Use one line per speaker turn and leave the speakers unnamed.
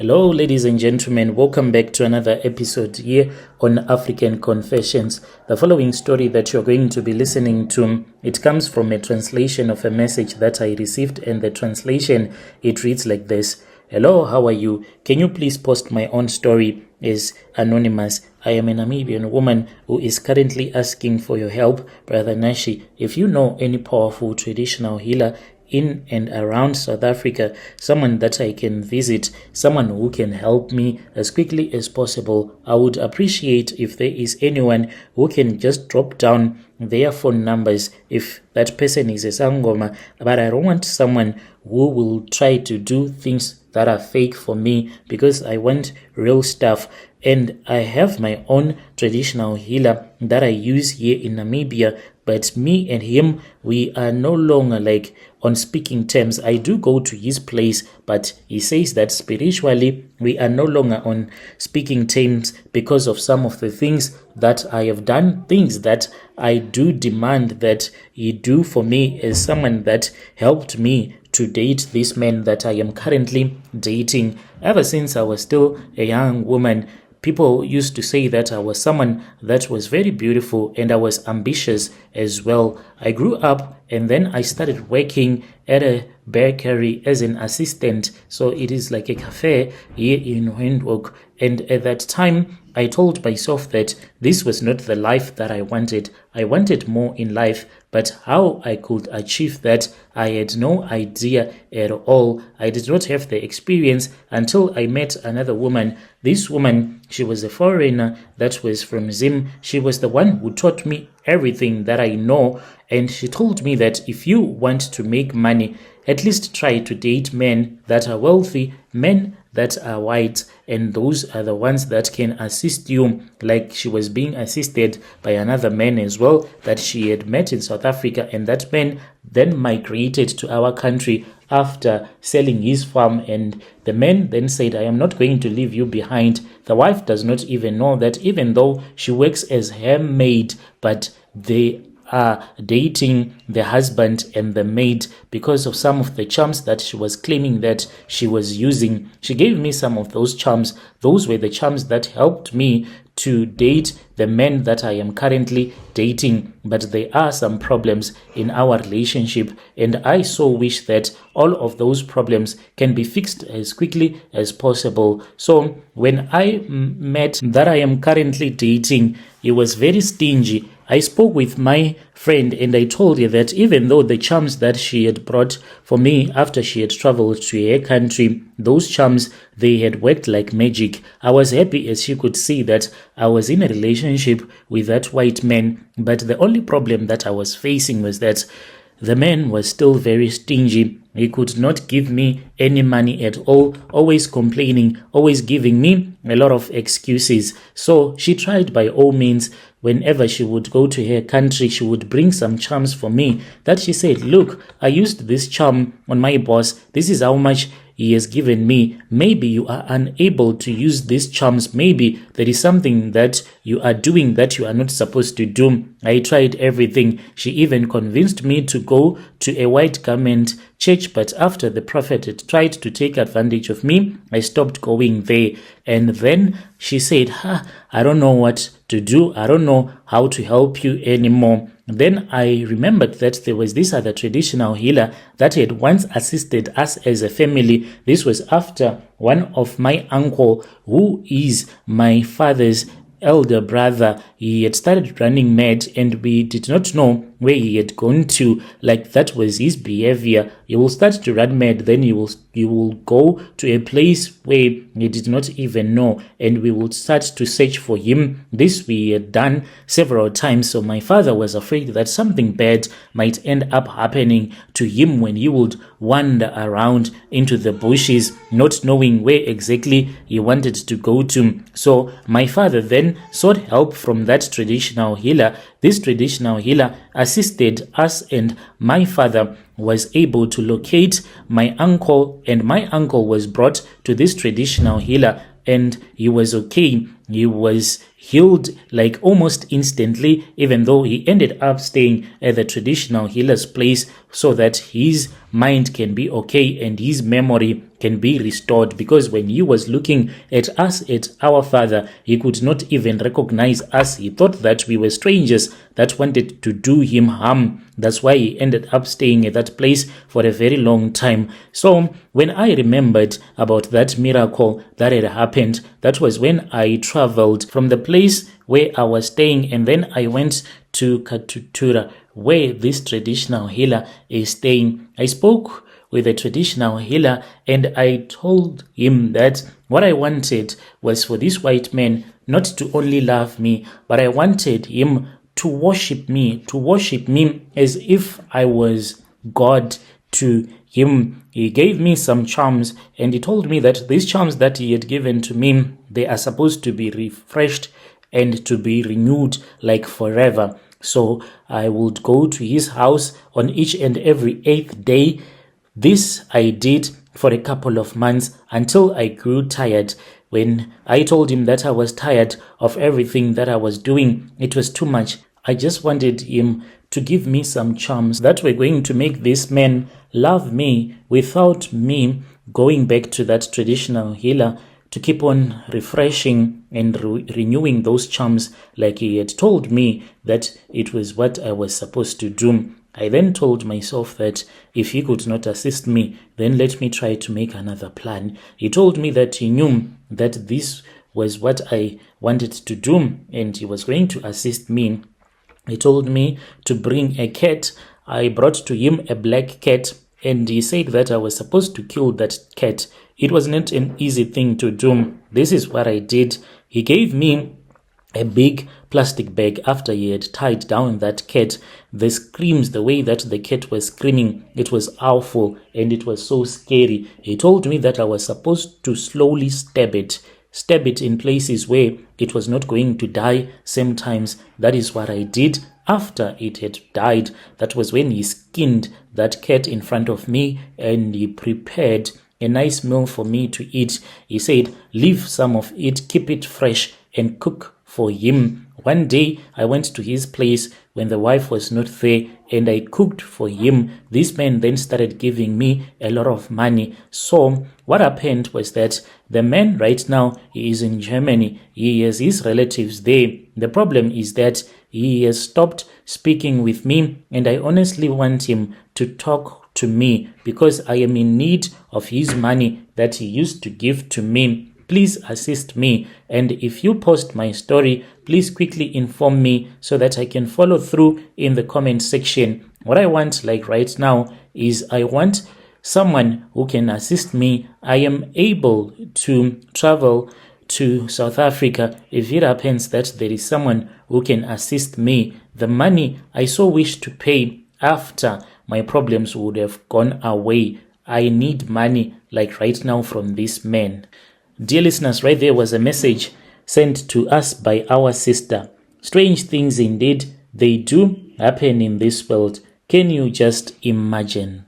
Hello, ladies and gentlemen. Welcome back to another episode here on African Confessions. The following story that you're going to be listening to, it comes from a translation of a message that I received, and the translation, it reads like this. Hello, how are you? Can you please post my own story? Is anonymous. I am a Namibian woman who is currently asking for your help, Brother Nashi. If you know any powerful traditional healer in and around South Africa, someone that I can visit, someone who can help me as quickly as possible, I would appreciate if there is anyone who can just drop down their phone numbers if that person is a Sangoma. But I don't want someone who will try to do things that are fake for me, because I want real stuff. And I have my own traditional healer that I use here in Namibia, but me and him, we are no longer like on speaking terms. I do go to his place, but he says that spiritually we are no longer on speaking terms because of some of the things that I have done, things that I do demand that he do for me as someone that helped me to date this man that I am currently dating. Ever since I was still a young woman, people used to say that I was someone that was very beautiful, and I was ambitious as well. I grew up and then I started working at a bakery as an assistant. So it is like a cafe here in Windhoek. And at that time, I told myself that this was not the life that I wanted. I wanted more in life, but how I could achieve that, I had no idea at all. I did not have the experience until I met another woman. This woman, she was a foreigner that was from Zim. She was the one who taught me everything that I know. And she told me that if you want to make money, at least try to date men that are wealthy, men that are white, and those are the ones that can assist you. Like she was being assisted by another man as well that she had met in South Africa, and that man then migrated to our country after selling his farm. And the man then said, I am not going to leave you behind. The wife does not even know that, even though she works as her maid, but they are dating the husband and the maid because of some of the charms that she was claiming that she was using. She gave me some of those charms. Those were the charms that helped me to date the man that I am currently dating. But there are some problems in our relationship, and I so wish that all of those problems can be fixed as quickly as possible. So when I met that I am currently dating, he was very stingy. I spoke with my friend and I told her that even though the charms that she had brought for me after she had traveled to her country, those charms, they had worked like magic. I was happy as she could see that I was in a relationship with that white man, but the only problem that I was facing was that the man was still very stingy. He could not give me any money at all, always complaining, always giving me a lot of excuses. So she tried by all means. Whenever she would go to her country, she would bring some charms for me that she said, look, I used this charm on my boss. This is how much he has given me. Maybe you are unable to use these charms. Maybe there is something that you are doing that you are not supposed to do. I tried everything. She even convinced me to go to a white garment church, but after the prophet had tried to take advantage of me, I stopped going there. And then she said, I don't know what to do. I don't know how to help you anymore. Then I remembered that there was this other traditional healer that had once assisted us as a family. This was after one of my uncle, who is my father's elder brother, he had started running mad, and we did not know where he had gone to. Like, that was his behavior. He will start to run mad, then he will go to a place where he did not even know, and we would start to search for him. This we had done several times. So my father was afraid that something bad might end up happening to him when he would wander around into the bushes, not knowing where exactly he wanted to go to. So my father then sought help from that traditional healer. This traditional healer assisted us, and my father was able to locate my uncle, and my uncle was brought to this traditional healer, and he was okay. he was healed like almost instantly, even though he ended up staying at the traditional healer's place so that his mind can be okay and his memory can be restored, because when he was looking at us, at our father, he could not even recognize us. He thought that we were strangers that wanted to do him harm. That's why he ended up staying at that place for a very long time. So when I remembered about that miracle that had happened, that was when I traveled from the place where I was staying, and then I went to Katutura, where this traditional healer is staying. I spoke with a traditional healer and I told him that what I wanted was for this white man not to only love me, but I wanted him to worship me as if I was God to him. He gave me some charms and he told me that these charms that he had given to me, they are supposed to be refreshed and to be renewed like forever. So I would go to his house on each and every 8th day. This I did for a couple of months until I grew tired. When I told him that I was tired of everything that I was doing, it was too much. I just wanted him to give me some charms that were going to make this man love me without me going back to that traditional healer to keep on refreshing and renewing those charms like he had told me that it was what I was supposed to do. I then told myself that if he could not assist me, then let me try to make another plan. He told me that he knew that this was what I wanted to do and he was going to assist me. He told me to bring a cat. I brought to him a black cat and he said that I was supposed to kill that cat. It was not an easy thing to do. This is what I did. He gave me a big plastic bag after he had tied down that cat. The screams, the way that the cat was screaming, it was awful and it was so scary. He told me that I was supposed to slowly stab it in places where it was not going to die sometimes. That is what I did. After it had died, that was when he skinned that cat in front of me and he prepared a nice meal for me to eat. He said, leave some of it, keep it fresh and cook for him. One day I went to his place when the wife was not there and I cooked for him. This man then started giving me a lot of money. So what happened was that the man right now, he is in Germany. He has his relatives there. The problem is that he has stopped speaking with me and I honestly want him to talk to me because I am in need of his money that he used to give to me. Please assist me, and if you post my story, please quickly inform me so that I can follow through in the comment section. What I want like right now is I want someone who can assist me. I am able to travel to South Africa if it happens that there is someone who can assist me. The money I so wish to pay after my problems would have gone away. I need money like right now from this man. Dear listeners, right there was a message sent to us by our sister. Strange things indeed, they do happen in this world. Can you just imagine?